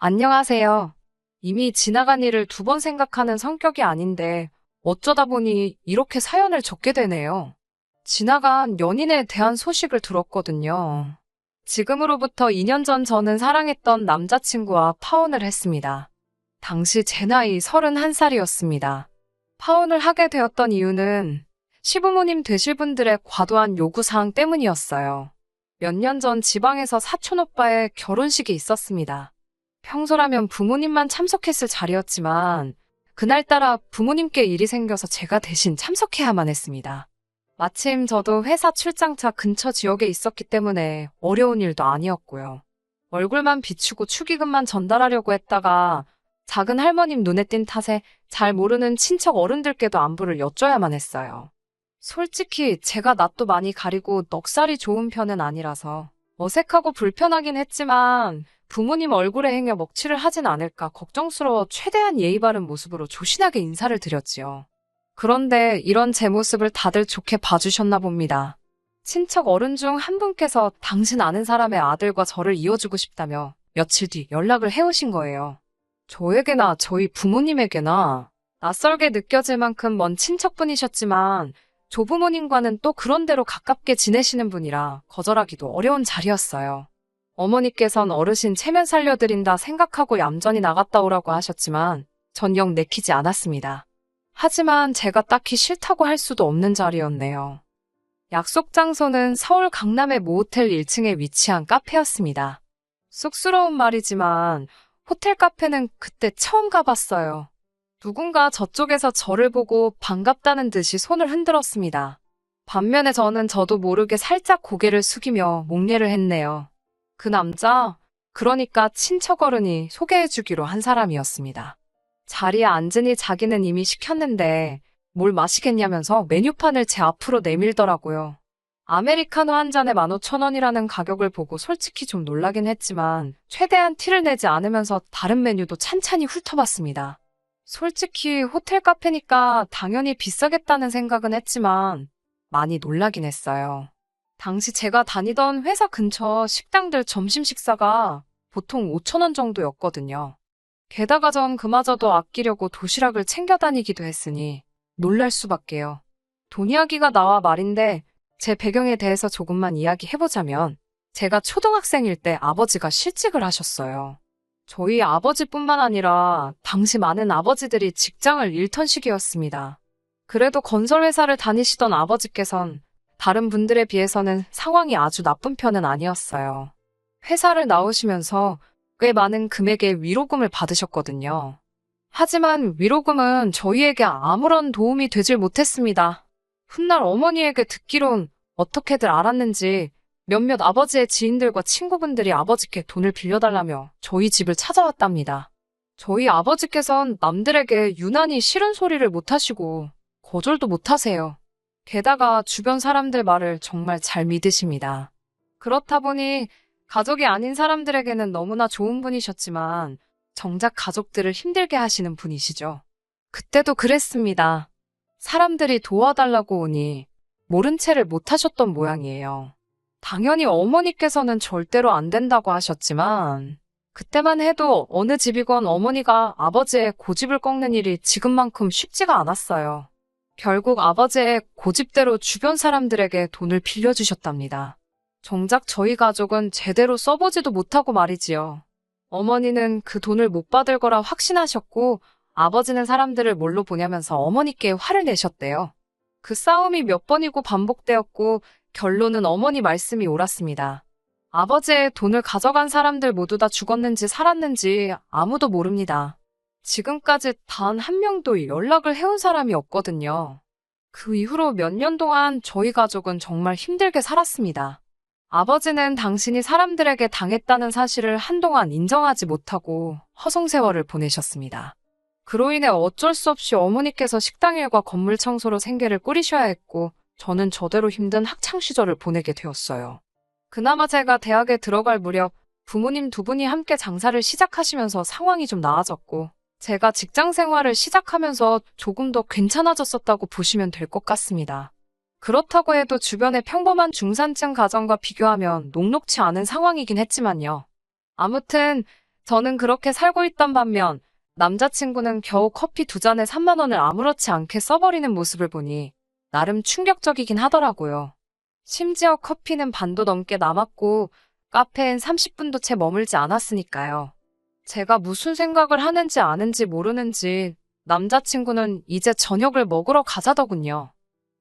안녕하세요. 이미 지나간 일을 두 번 생각하는 성격이 아닌데 어쩌다 보니 이렇게 사연을 적게 되네요. 지나간 연인에 대한 소식을 들었거든요. 지금으로부터 2년 전 저는 사랑했던 남자친구와 파혼을 했습니다. 당시 제 나이 31살이었습니다. 파혼을 하게 되었던 이유는 시부모님 되실 분들의 과도한 요구사항 때문이었어요. 몇 년 전 지방에서 사촌오빠의 결혼식이 있었습니다. 평소라면 부모님만 참석했을 자리였지만 그날따라 부모님께 일이 생겨서 제가 대신 참석해야만 했습니다. 마침 저도 회사 출장차 근처 지역에 있었기 때문에 어려운 일도 아니었고요. 얼굴만 비추고 축의금만 전달하려고 했다가 작은 할머님 눈에 띈 탓에 잘 모르는 친척 어른들께도 안부를 여쭤야만 했어요. 솔직히 제가 낯도 많이 가리고 넉살이 좋은 편은 아니라서 어색하고 불편하긴 했지만 부모님 얼굴에 행여 먹칠을 하진 않을까 걱정스러워 최대한 예의 바른 모습으로 조신하게 인사를 드렸지요. 그런데 이런 제 모습을 다들 좋게 봐주셨나 봅니다. 친척 어른 중 한 분께서 당신 아는 사람의 아들과 저를 이어주고 싶다며 며칠 뒤 연락을 해오신 거예요. 저에게나 저희 부모님에게나 낯설게 느껴질 만큼 먼 친척분이셨지만 조부모님과는 또 그런대로 가깝게 지내시는 분이라 거절하기도 어려운 자리였어요. 어머니께선 어르신 체면 살려드린다 생각하고 얌전히 나갔다 오라고 하셨지만 전 영 내키지 않았습니다. 하지만 제가 딱히 싫다고 할 수도 없는 자리였네요. 약속 장소는 서울 강남의 모호텔 1층에 위치한 카페였습니다. 쑥스러운 말이지만 호텔 카페는 그때 처음 가봤어요. 누군가 저쪽에서 저를 보고 반갑다는 듯이 손을 흔들었습니다. 반면에 저도 모르게 살짝 고개를 숙이며 목례를 했네요. 그 남자, 그러니까 친척 어른이 소개해주기로 한 사람이었습니다. 자리에 앉으니 자기는 이미 시켰는데 뭘 마시겠냐면서 메뉴판을 제 앞으로 내밀더라고요. 아메리카노 한 잔에 15,000원이라는 가격을 보고 솔직히 좀 놀라긴 했지만 최대한 티를 내지 않으면서 다른 메뉴도 찬찬히 훑어봤습니다. 솔직히 호텔 카페니까 당연히 비싸겠다는 생각은 했지만 많이 놀라긴 했어요. 당시 제가 다니던 회사 근처 식당들 점심 식사가 보통 5,000원 정도였거든요. 게다가 전 그마저도 아끼려고 도시락을 챙겨 다니기도 했으니 놀랄 수밖에요. 돈 이야기가 나와 말인데 제 배경에 대해서 조금만 이야기해보자면 제가 초등학생일 때 아버지가 실직을 하셨어요. 저희 아버지뿐만 아니라 당시 많은 아버지들이 직장을 잃던 시기였습니다. 그래도 건설회사를 다니시던 아버지께선 다른 분들에 비해서는 상황이 아주 나쁜 편은 아니었어요. 회사를 나오시면서 꽤 많은 금액의 위로금을 받으셨거든요. 하지만 위로금은 저희에게 아무런 도움이 되질 못했습니다. 훗날 어머니에게 듣기론 어떻게들 알았는지 몇몇 아버지의 지인들과 친구분들이 아버지께 돈을 빌려달라며 저희 집을 찾아왔답니다. 저희 아버지께선 남들에게 유난히 싫은 소리를 못하시고 거절도 못하세요. 게다가 주변 사람들 말을 정말 잘 믿으십니다. 그렇다 보니 가족이 아닌 사람들에게는 너무나 좋은 분이셨지만 정작 가족들을 힘들게 하시는 분이시죠. 그때도 그랬습니다. 사람들이 도와달라고 오니 모른 채를 못하셨던 모양이에요. 당연히 어머니께서는 절대로 안 된다고 하셨지만 그때만 해도 어느 집이건 어머니가 아버지의 고집을 꺾는 일이 지금만큼 쉽지가 않았어요. 결국 아버지의 고집대로 주변 사람들에게 돈을 빌려주셨답니다. 정작 저희 가족은 제대로 써보지도 못하고 말이지요. 어머니는 그 돈을 못 받을 거라 확신하셨고 아버지는 사람들을 뭘로 보냐면서 어머니께 화를 내셨대요. 그 싸움이 몇 번이고 반복되었고 결론은 어머니 말씀이 옳았습니다. 아버지의 돈을 가져간 사람들 모두 다 죽었는지 살았는지 아무도 모릅니다. 지금까지 단 한 명도 연락을 해온 사람이 없거든요. 그 이후로 몇 년 동안 저희 가족은 정말 힘들게 살았습니다. 아버지는 당신이 사람들에게 당했다는 사실을 한동안 인정하지 못하고 허송세월을 보내셨습니다. 그로 인해 어쩔 수 없이 어머니께서 식당 일과 건물 청소로 생계를 꾸리셔야 했고 저는 저대로 힘든 학창시절을 보내게 되었어요. 그나마 제가 대학에 들어갈 무렵 부모님 두 분이 함께 장사를 시작하시면서 상황이 좀 나아졌고 제가 직장 생활을 시작하면서 조금 더 괜찮아졌었다고 보시면 될 것 같습니다. 그렇다고 해도 주변의 평범한 중산층 가정과 비교하면 녹록치 않은 상황이긴 했지만요. 아무튼 저는 그렇게 살고 있던 반면 남자친구는 겨우 커피 2잔에 3만 원을 아무렇지 않게 써버리는 모습을 보니 나름 충격적이긴 하더라고요. 심지어 커피는 반도 넘게 남았고 카페엔 30분도 채 머물지 않았으니까요. 제가 무슨 생각을 하는지 아는지 모르는지 남자친구는 이제 저녁을 먹으러 가자더군요.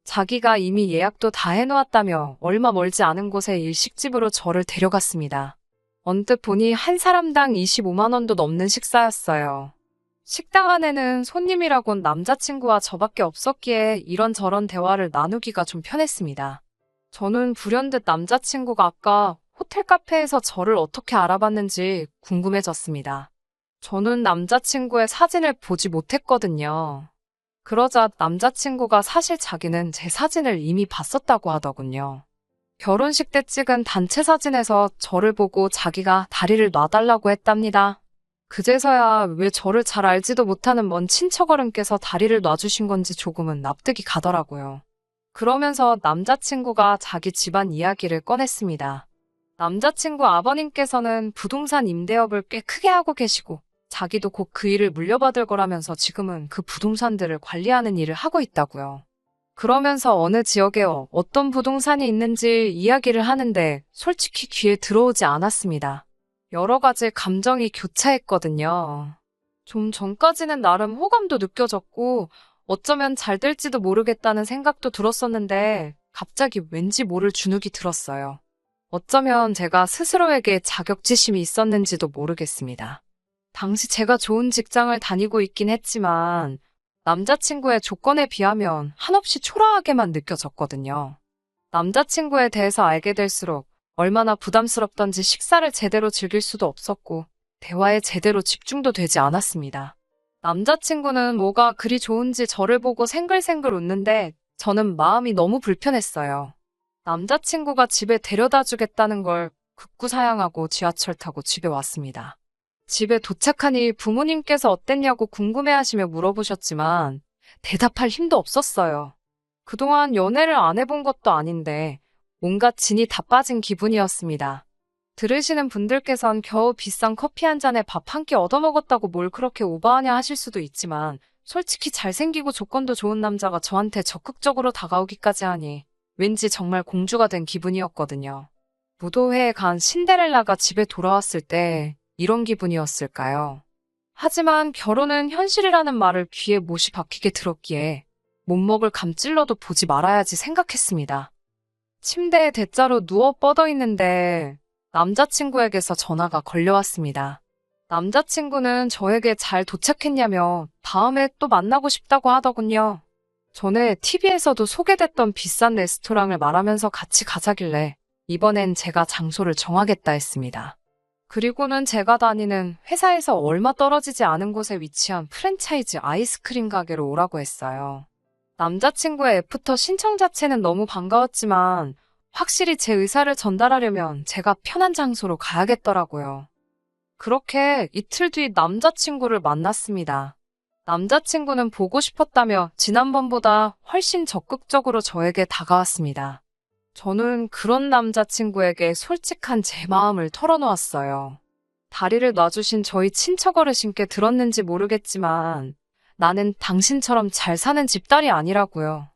자기가 이미 예약도 다 해놓았다며 얼마 멀지 않은 곳의 일식집으로 저를 데려갔습니다. 언뜻 보니 한 사람당 25만 원도 넘는 식사였어요. 식당 안에는 손님이라곤 남자친구와 저밖에 없었기에 이런저런 대화를 나누기가 좀 편했습니다. 저는 불현듯 남자친구가 아까 호텔 카페에서 저를 어떻게 알아봤는지 궁금해졌습니다. 저는 남자친구의 사진을 보지 못했거든요. 그러자 남자친구가 사실 자기는 제 사진을 이미 봤었다고 하더군요. 결혼식 때 찍은 단체 사진에서 저를 보고 자기가 다리를 놔달라고 했답니다. 그제서야 왜 저를 잘 알지도 못하는 먼 친척어른께서 다리를 놔주신 건지 조금은 납득이 가더라고요. 그러면서 남자친구가 자기 집안 이야기를 꺼냈습니다. 남자친구 아버님께서는 부동산 임대업을 꽤 크게 하고 계시고 자기도 곧 그 일을 물려받을 거라면서 지금은 그 부동산들을 관리하는 일을 하고 있다고요. 그러면서 어느 지역에 어떤 부동산이 있는지 이야기를 하는데 솔직히 귀에 들어오지 않았습니다. 여러 가지 감정이 교차했거든요. 좀 전까지는 나름 호감도 느껴졌고 어쩌면 잘 될지도 모르겠다는 생각도 들었었는데 갑자기 왠지 모를 주눅이 들었어요. 어쩌면 제가 스스로에게 자격지심이 있었는지도 모르겠습니다. 당시 제가 좋은 직장을 다니고 있긴 했지만 남자친구의 조건에 비하면 한없이 초라하게만 느껴졌거든요. 남자친구에 대해서 알게 될수록 얼마나 부담스럽던지 식사를 제대로 즐길 수도 없었고 대화에 제대로 집중도 되지 않았습니다. 남자친구는 뭐가 그리 좋은지 저를 보고 생글생글 웃는데 저는 마음이 너무 불편했어요. 남자친구가 집에 데려다 주겠다는 걸 극구사양하고 지하철 타고 집에 왔습니다. 집에 도착하니 부모님께서 어땠냐고 궁금해하시며 물어보셨지만 대답할 힘도 없었어요. 그동안 연애를 안 해본 것도 아닌데 온갖 진이 다 빠진 기분이었습니다. 들으시는 분들께선 겨우 비싼 커피 한 잔에 밥 한 끼 얻어먹었다고 뭘 그렇게 오버하냐 하실 수도 있지만 솔직히 잘생기고 조건도 좋은 남자가 저한테 적극적으로 다가오기까지 하니 왠지 정말 공주가 된 기분이었거든요. 무도회에 간 신데렐라가 집에 돌아왔을 때 이런 기분이었을까요? 하지만 결혼은 현실이라는 말을 귀에 못이 박히게 들었기에 못 먹을 감 찔러도 보지 말아야지 생각했습니다. 침대에 대자로 누워 뻗어 있는데 남자친구에게서 전화가 걸려왔습니다. 남자친구는 저에게 잘 도착했냐며 다음에 또 만나고 싶다고 하더군요. 전에 TV에서도 소개됐던 비싼 레스토랑을 말하면서 같이 가자길래 이번엔 제가 장소를 정하겠다 했습니다. 그리고는 제가 다니는 회사에서 얼마 떨어지지 않은 곳에 위치한 프랜차이즈 아이스크림 가게로 오라고 했어요. 남자친구의 애프터 신청 자체는 너무 반가웠지만 확실히 제 의사를 전달하려면 제가 편한 장소로 가야겠더라고요. 그렇게 이틀 뒤 남자친구를 만났습니다. 남자친구는 보고 싶었다며 지난번보다 훨씬 적극적으로 저에게 다가왔습니다. 저는 그런 남자친구에게 솔직한 제 마음을 털어놓았어요. 다리를 놔주신 저희 친척 어르신께 들었는지 모르겠지만 나는 당신처럼 잘 사는 집딸이 아니라고요.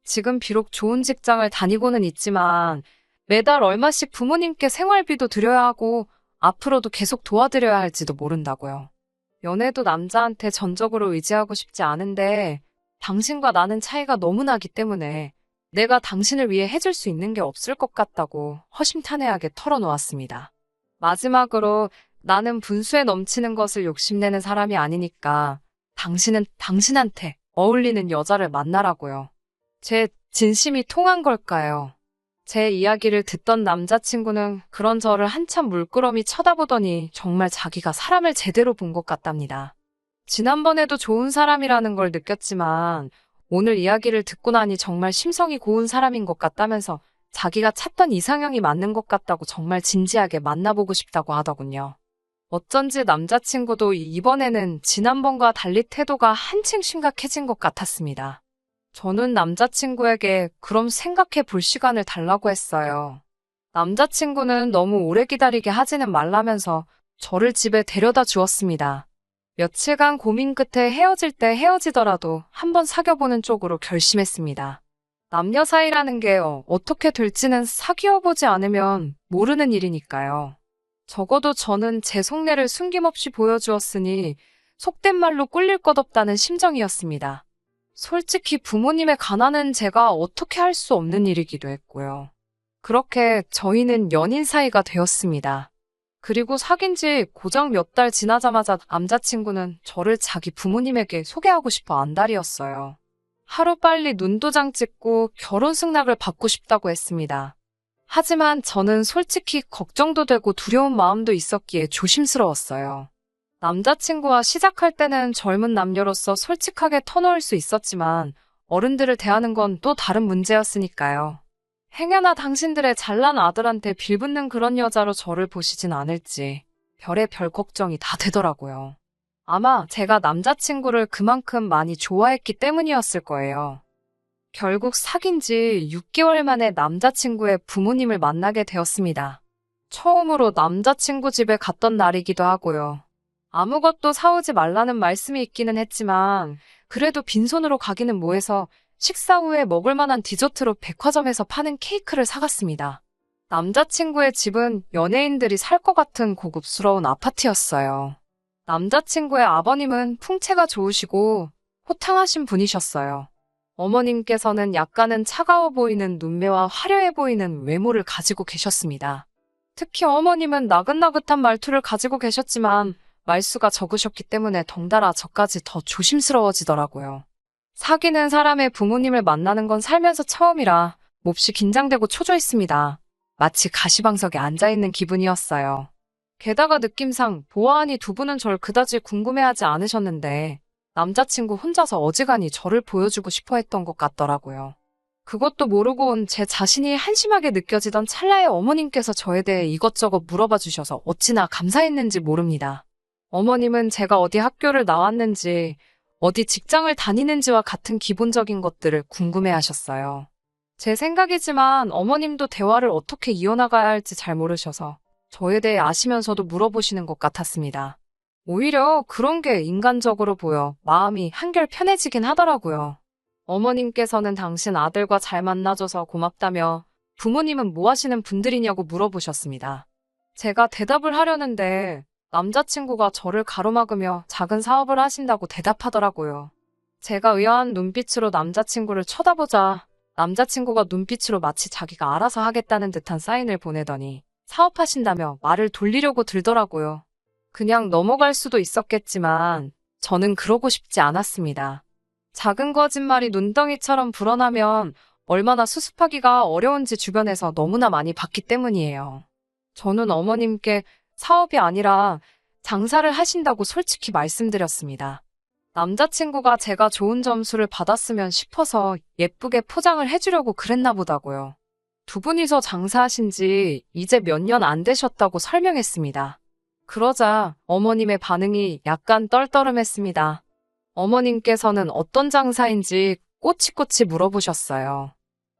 지금 비록 좋은 직장을 다니고는 있지만 매달 얼마씩 부모님께 생활비도 드려야 하고 앞으로도 계속 도와드려야 할지도 모른다고요. 연애도 남자한테 전적으로 의지하고 싶지 않은데 당신과 나는 차이가 너무 나기 때문에 내가 당신을 위해 해줄 수 있는 게 없을 것 같다고 허심탄회하게 털어놓았습니다. 마지막으로 나는 분수에 넘치는 것을 욕심내는 사람이 아니니까 당신은 당신한테 어울리는 여자를 만나라고요. 제 진심이 통한 걸까요? 제 이야기를 듣던 남자친구는 그런 저를 한참 물끄러미 쳐다보더니 정말 자기가 사람을 제대로 본 것 같답니다. 지난번에도 좋은 사람이라는 걸 느꼈지만 오늘 이야기를 듣고 나니 정말 심성이 고운 사람인 것 같다면서 자기가 찾던 이상형이 맞는 것 같다고 정말 진지하게 만나보고 싶다고 하더군요. 어쩐지 남자친구도 이번에는 지난번과 달리 태도가 한층 심각해진 것 같았습니다. 저는 남자친구에게 그럼 생각해 볼 시간을 달라고 했어요. 남자친구는 너무 오래 기다리게 하지는 말라면서 저를 집에 데려다 주었습니다. 며칠간 고민 끝에 헤어질 때 헤어지더라도 한번 사귀어보는 쪽으로 결심했습니다. 남녀 사이라는 게 어떻게 될지는 사귀어보지 않으면 모르는 일이니까요. 적어도 저는 제 속내를 숨김없이 보여주었으니 속된 말로 꿀릴 것 없다는 심정이었습니다. 솔직히 부모님의 가난은 제가 어떻게 할 수 없는 일이기도 했고요. 그렇게 저희는 연인 사이가 되었습니다. 그리고 사귄 지 고작 몇 달 지나자마자 남자친구는 저를 자기 부모님에게 소개하고 싶어 안달이었어요. 하루빨리 눈도장 찍고 결혼 승낙을 받고 싶다고 했습니다. 하지만 저는 솔직히 걱정도 되고 두려운 마음도 있었기에 조심스러웠어요. 남자친구와 시작할 때는 젊은 남녀로서 솔직하게 터놓을 수 있었지만 어른들을 대하는 건 또 다른 문제였으니까요. 행여나 당신들의 잘난 아들한테 빌붙는 그런 여자로 저를 보시진 않을지 별의별 걱정이 다 되더라고요. 아마 제가 남자친구를 그만큼 많이 좋아했기 때문이었을 거예요. 결국 사귄 지 6개월 만에 남자친구의 부모님을 만나게 되었습니다. 처음으로 남자친구 집에 갔던 날이기도 하고요. 아무것도 사오지 말라는 말씀이 있기는 했지만 그래도 빈손으로 가기는 뭐해서 식사 후에 먹을 만한 디저트로 백화점에서 파는 케이크를 사갔습니다. 남자친구의 집은 연예인들이 살 것 같은 고급스러운 아파트였어요. 남자친구의 아버님은 풍채가 좋으시고 호탕하신 분이셨어요. 어머님께서는 약간은 차가워 보이는 눈매와 화려해 보이는 외모를 가지고 계셨습니다. 특히 어머님은 나긋나긋한 말투를 가지고 계셨지만 말수가 적으셨기 때문에 덩달아 저까지 더 조심스러워지더라고요. 사귀는 사람의 부모님을 만나는 건 살면서 처음이라 몹시 긴장되고 초조했습니다. 마치 가시방석에 앉아있는 기분이었어요. 게다가 느낌상 보아하니 두 분은 절 그다지 궁금해하지 않으셨는데 남자친구 혼자서 어지간히 저를 보여주고 싶어 했던 것 같더라고요. 그것도 모르고 온 제 자신이 한심하게 느껴지던 찰나에 어머님께서 저에 대해 이것저것 물어봐 주셔서 어찌나 감사했는지 모릅니다. 어머님은 제가 어디 학교를 나왔는지, 어디 직장을 다니는지와 같은 기본적인 것들을 궁금해하셨어요. 제 생각이지만 어머님도 대화를 어떻게 이어나가야 할지 잘 모르셔서 저에 대해 아시면서도 물어보시는 것 같았습니다. 오히려 그런 게 인간적으로 보여 마음이 한결 편해지긴 하더라고요. 어머님께서는 당신 아들과 잘 만나줘서 고맙다며 부모님은 뭐 하시는 분들이냐고 물어보셨습니다. 제가 대답을 하려는데 남자친구가 저를 가로막으며 작은 사업을 하신다고 대답하더라고요. 제가 의아한 눈빛으로 남자친구를 쳐다보자 남자친구가 눈빛으로 마치 자기가 알아서 하겠다는 듯한 사인을 보내더니 사업하신다며 말을 돌리려고 들더라고요. 그냥 넘어갈 수도 있었겠지만 저는 그러고 싶지 않았습니다. 작은 거짓말이 눈덩이처럼 불어나면 얼마나 수습하기가 어려운지 주변에서 너무나 많이 봤기 때문이에요. 저는 어머님께 사업이 아니라 장사를 하신다고 솔직히 말씀드렸습니다. 남자친구가 제가 좋은 점수를 받았으면 싶어서 예쁘게 포장을 해주려고 그랬나 보다고요. 두 분이서 장사하신 지 이제 몇 년 안 되셨다고 설명했습니다. 그러자 어머님의 반응이 약간 떨떠름했습니다. 어머님께서는 어떤 장사인지 꼬치꼬치 물어보셨어요.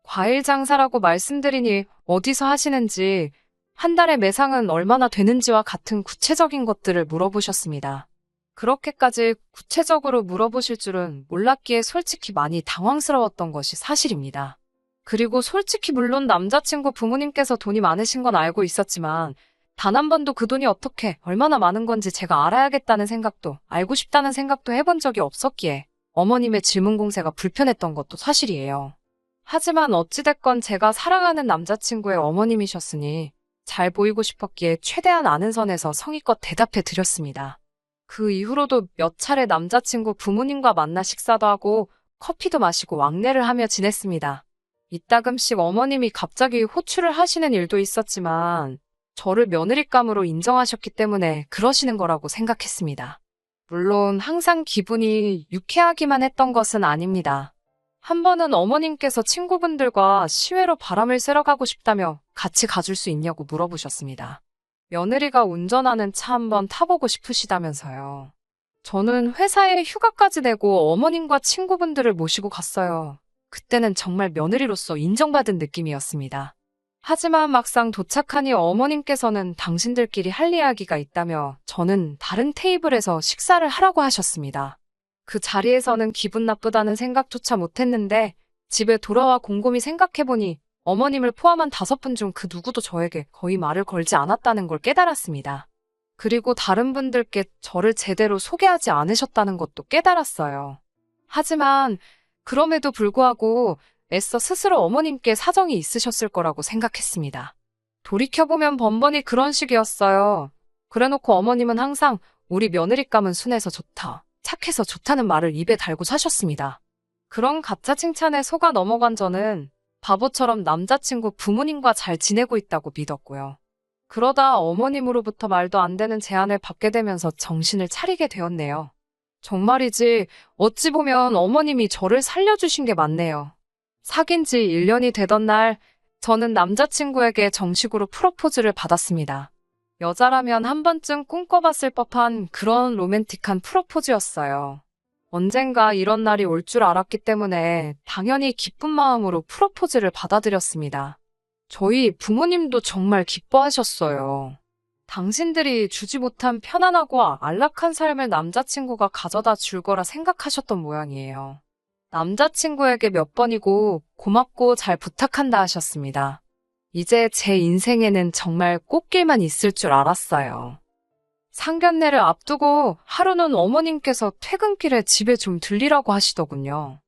과일 장사라고 말씀드리니 어디서 하시는지, 한 달에 매상은 얼마나 되는지와 같은 구체적인 것들을 물어보셨습니다. 그렇게까지 구체적으로 물어보실 줄은 몰랐기에 솔직히 많이 당황스러웠던 것이 사실입니다. 그리고 솔직히 물론 남자친구 부모님께서 돈이 많으신 건 알고 있었지만 단 한 번도 그 돈이 어떻게 얼마나 많은 건지 제가 알아야겠다는 생각도 알고 싶다는 생각도 해본 적이 없었기에 어머님의 질문 공세가 불편했던 것도 사실이에요. 하지만 어찌됐건 제가 사랑하는 남자친구의 어머님이셨으니 잘 보이고 싶었기에 최대한 아는 선에서 성의껏 대답해 드렸습니다. 그 이후로도 몇 차례 남자친구 부모님과 만나 식사도 하고 커피도 마시고 왕래를 하며 지냈습니다. 이따금씩 어머님이 갑자기 호출을 하시는 일도 있었지만 저를 며느리감으로 인정하셨기 때문에 그러시는 거라고 생각했습니다. 물론 항상 기분이 유쾌하기만 했던 것은 아닙니다. 한 번은 어머님께서 친구분들과 시외로 바람을 쐬러 가고 싶다며 같이 가줄 수 있냐고 물어보셨습니다. 며느리가 운전하는 차 한번 타보고 싶으시다면서요. 저는 회사에 휴가까지 내고 어머님과 친구분들을 모시고 갔어요. 그때는 정말 며느리로서 인정받은 느낌이었습니다. 하지만 막상 도착하니 어머님께서는 당신들끼리 할 이야기가 있다며 저는 다른 테이블에서 식사를 하라고 하셨습니다. 그 자리에서는 기분 나쁘다는 생각조차 못했는데 집에 돌아와 곰곰이 생각해보니 어머님을 포함한 5분 중 그 누구도 저에게 거의 말을 걸지 않았다는 걸 깨달았습니다. 그리고 다른 분들께 저를 제대로 소개하지 않으셨다는 것도 깨달았어요. 하지만 그럼에도 불구하고 애써 스스로 어머님께 사정이 있으셨을 거라고 생각했습니다. 돌이켜보면 번번이 그런 식이었어요. 그래놓고 어머님은 항상 우리 며느리감은 순해서 좋다, 착해서 좋다는 말을 입에 달고 사셨습니다. 그런 가짜 칭찬에 속아 넘어간 저는 바보처럼 남자친구 부모님과 잘 지내고 있다고 믿었고요. 그러다 어머님으로부터 말도 안 되는 제안을 받게 되면서 정신을 차리게 되었네요. 정말이지 어찌 보면 어머님이 저를 살려주신 게 맞네요. 사귄 지 1년이 되던 날 저는 남자친구에게 정식으로 프로포즈를 받았습니다. 여자라면 한 번쯤 꿈꿔봤을 법한 그런 로맨틱한 프로포즈였어요. 언젠가 이런 날이 올 줄 알았기 때문에 당연히 기쁜 마음으로 프로포즈를 받아들였습니다. 저희 부모님도 정말 기뻐하셨어요. 당신들이 주지 못한 편안하고 안락한 삶을 남자친구가 가져다 줄 거라 생각하셨던 모양이에요. 남자친구에게 몇 번이고 고맙고 잘 부탁한다 하셨습니다. 이제 제 인생에는 정말 꽃길만 있을 줄 알았어요. 상견례를 앞두고 하루는 어머님께서 퇴근길에 집에 좀 들리라고 하시더군요.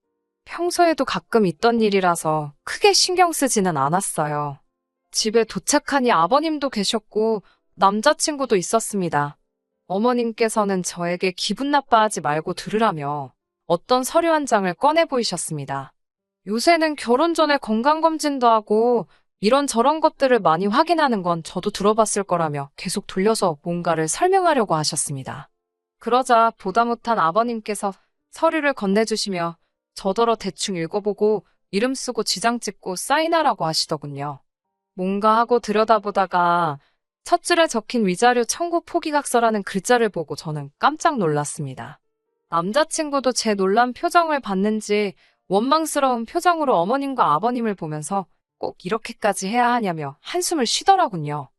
평소에도 가끔 있던 일이라서 크게 신경 쓰지는 않았어요. 집에 도착하니 아버님도 계셨고 남자친구도 있었습니다. 어머님께서는 저에게 기분 나빠하지 말고 들으라며 어떤 서류 한 장을 꺼내 보이셨습니다. 요새는 결혼 전에 건강검진도 하고 이런저런 것들을 많이 확인하는 건 저도 들어봤을 거라며 계속 돌려서 뭔가를 설명하려고 하셨습니다. 그러자 보다 못한 아버님께서 서류를 건네주시며 저더러 대충 읽어보고 이름 쓰고 지장 찍고 사인하라고 하시더군요. 뭔가 하고 들여다보다가 첫 줄에 적힌 위자료 청구 포기각서라는 글자를 보고 저는 깜짝 놀랐습니다. 남자친구도 제 놀란 표정을 봤는지 원망스러운 표정으로 어머님과 아버님을 보면서 꼭 이렇게까지 해야 하냐며 한숨을 쉬더라군요.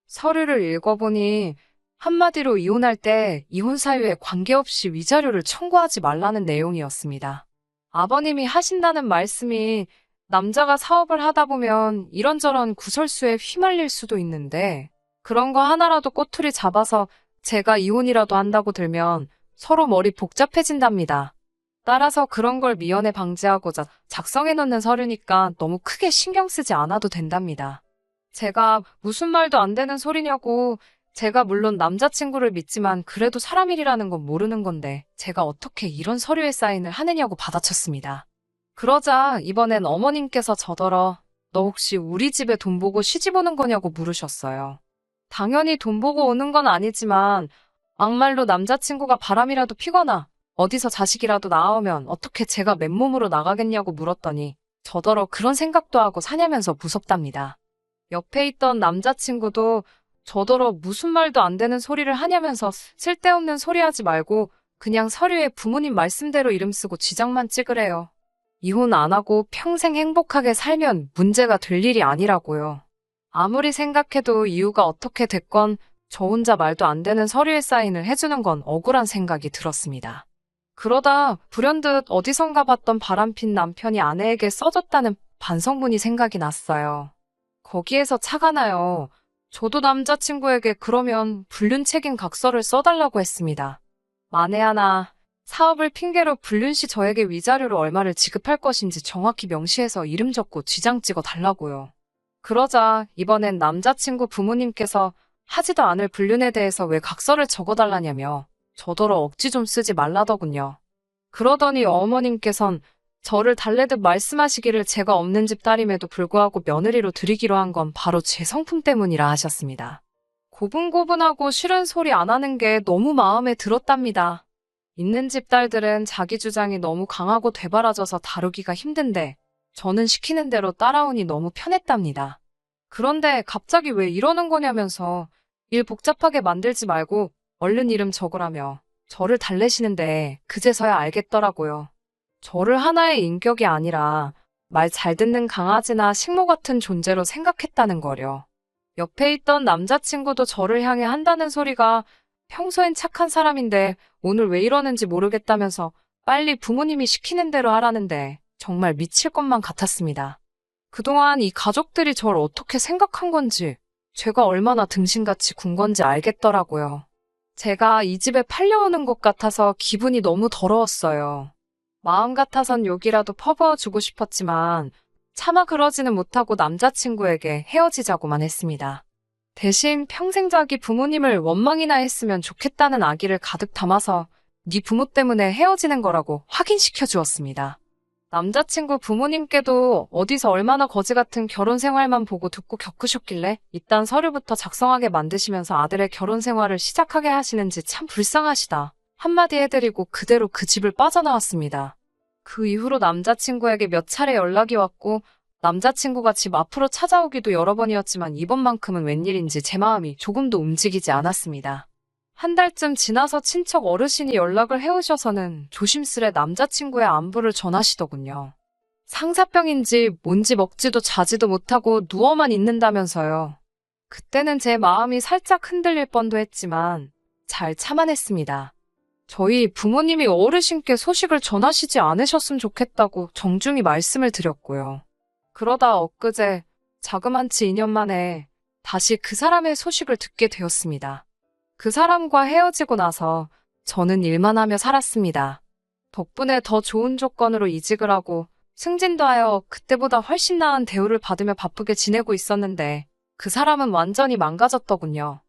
서류를 읽어보니 한마디로 이혼할 때 이혼 사유에 관계없이 위자료를 청구하지 말라는 내용이었습니다. 아버님이 하신다는 말씀이 남자가 사업을 하다 보면 이런저런 구설수에 휘말릴 수도 있는데 그런 거 하나라도 꼬투리 잡아서 제가 이혼이라도 한다고 들면 서로 머리 복잡해진답니다. 따라서 그런 걸 미연에 방지하고자 작성해놓는 서류니까 너무 크게 신경 쓰지 않아도 된답니다. 제가 무슨 말도 안 되는 소리냐고, 제가 물론 남자친구를 믿지만 그래도 사람 일이라는 건 모르는 건데 제가 어떻게 이런 서류에 사인을 하느냐고 받아쳤습니다. 그러자 이번엔 어머님께서 저더러 너 혹시 우리 집에 돈 보고 시집 오는 거냐고 물으셨어요. 당연히 돈 보고 오는 건 아니지만 막말로 남자친구가 바람이라도 피거나 어디서 자식이라도 나오면 어떻게 제가 맨몸으로 나가겠냐고 물었더니 저더러 그런 생각도 하고 사냐면서 무섭답니다. 옆에 있던 남자친구도 저더러 무슨 말도 안 되는 소리를 하냐면서 쓸데없는 소리 하지 말고 그냥 서류에 부모님 말씀대로 이름 쓰고 지장만 찍으래요. 이혼 안 하고 평생 행복하게 살면 문제가 될 일이 아니라고요. 아무리 생각해도 이유가 어떻게 됐건 저 혼자 말도 안 되는 서류에 사인을 해주는 건 억울한 생각이 들었습니다. 그러다 불현듯 어디선가 봤던 바람핀 남편이 아내에게 써줬다는 반성문이 생각이 났어요. 거기에서 차가 나요. 저도 남자친구에게 그러면 불륜 책임 각서를 써달라고 했습니다. 만에 하나 사업을 핑계로 불륜 시 저에게 위자료로 얼마를 지급할 것인지 정확히 명시해서 이름 적고 지장 찍어 달라고요. 그러자 이번엔 남자친구 부모님께서 하지도 않을 불륜에 대해서 왜 각서를 적어달라냐며 저더러 억지 좀 쓰지 말라더군요. 그러더니 어머님께선 저를 달래듯 말씀하시기를 제가 없는 집 딸임에도 불구하고 며느리로 들이기로 한 건 바로 제 성품 때문이라 하셨습니다. 고분고분하고 싫은 소리 안 하는 게 너무 마음에 들었답니다. 있는 집 딸들은 자기 주장이 너무 강하고 되바라져서 다루기가 힘든데 저는 시키는 대로 따라오니 너무 편했답니다. 그런데 갑자기 왜 이러는 거냐면서 일 복잡하게 만들지 말고 얼른 이름 적으라며 저를 달래시는데 그제서야 알겠더라고요. 저를 하나의 인격이 아니라 말 잘 듣는 강아지나 식모 같은 존재로 생각했다는 거려. 옆에 있던 남자친구도 저를 향해 한다는 소리가 평소엔 착한 사람인데 오늘 왜 이러는지 모르겠다면서 빨리 부모님이 시키는 대로 하라는데 정말 미칠 것만 같았습니다. 그동안 이 가족들이 절 어떻게 생각한 건지, 제가 얼마나 등신같이 군 건지 알겠더라고요. 제가 이 집에 팔려오는 것 같아서 기분이 너무 더러웠어요. 마음 같아선 욕이라도 퍼부어주고 싶었지만 차마 그러지는 못하고 남자친구에게 헤어지자고만 했습니다. 대신 평생 자기 부모님을 원망이나 했으면 좋겠다는 악의를 가득 담아서 네 부모 때문에 헤어지는 거라고 확인시켜 주었습니다. 남자친구 부모님께도 어디서 얼마나 거지 같은 결혼 생활만 보고 듣고 겪으셨길래 이딴 서류부터 작성하게 만드시면서 아들의 결혼 생활을 시작하게 하시는지 참 불쌍하시다. 한마디 해드리고 그대로 그 집을 빠져나왔습니다. 그 이후로 남자친구에게 몇 차례 연락이 왔고 남자친구가 집 앞으로 찾아오기도 여러 번이었지만 이번만큼은 웬일인지 제 마음이 조금도 움직이지 않았습니다. 한 달쯤 지나서 친척 어르신이 연락을 해오셔서는 조심스레 남자친구의 안부를 전하시더군요. 상사병인지 뭔지 먹지도 자지도 못하고 누워만 있는다면서요. 그때는 제 마음이 살짝 흔들릴 뻔도 했지만 잘 참아냈습니다. 저희 부모님이 어르신께 소식을 전하시지 않으셨으면 좋겠다고 정중히 말씀을 드렸고요. 그러다 엊그제 자그만치 2년 만에 다시 그 사람의 소식을 듣게 되었습니다. 그 사람과 헤어지고 나서 저는 일만 하며 살았습니다. 덕분에 더 좋은 조건으로 이직을 하고 승진도 하여 그때보다 훨씬 나은 대우를 받으며 바쁘게 지내고 있었는데 그 사람은 완전히 망가졌더군요.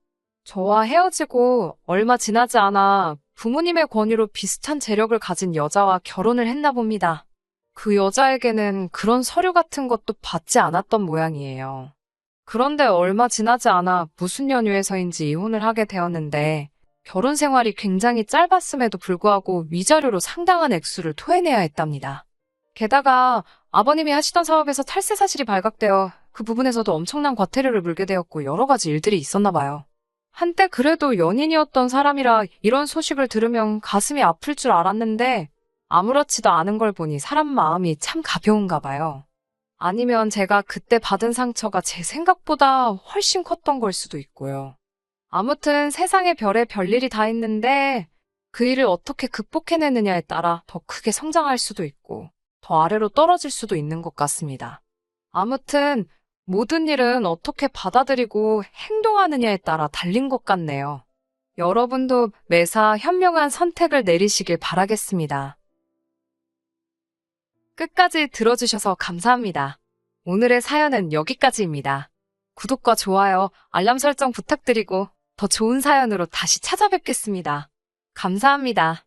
저와 헤어지고 얼마 지나지 않아 부모님의 권유로 비슷한 재력을 가진 여자와 결혼을 했나 봅니다. 그 여자에게는 그런 서류 같은 것도 받지 않았던 모양이에요. 그런데 얼마 지나지 않아 무슨 연유에서인지 이혼을 하게 되었는데 결혼 생활이 굉장히 짧았음에도 불구하고 위자료로 상당한 액수를 토해내야 했답니다. 게다가 아버님이 하시던 사업에서 탈세 사실이 발각되어 그 부분에서도 엄청난 과태료를 물게 되었고 여러 가지 일들이 있었나 봐요. 한때 그래도 연인이었던 사람이라 이런 소식을 들으면 가슴이 아플 줄 알았는데 아무렇지도 않은 걸 보니 사람 마음이 참 가벼운가 봐요. 아니면 제가 그때 받은 상처가 제 생각보다 훨씬 컸던 걸 수도 있고요. 아무튼 세상에 별에 별일이 다 있는데 그 일을 어떻게 극복해내느냐에 따라 더 크게 성장할 수도 있고 더 아래로 떨어질 수도 있는 것 같습니다. 아무튼 모든 일은 어떻게 받아들이고 행동하느냐에 따라 달린 것 같네요. 여러분도 매사 현명한 선택을 내리시길 바라겠습니다. 끝까지 들어주셔서 감사합니다. 오늘의 사연은 여기까지입니다. 구독과 좋아요, 알람 설정 부탁드리고 더 좋은 사연으로 다시 찾아뵙겠습니다. 감사합니다.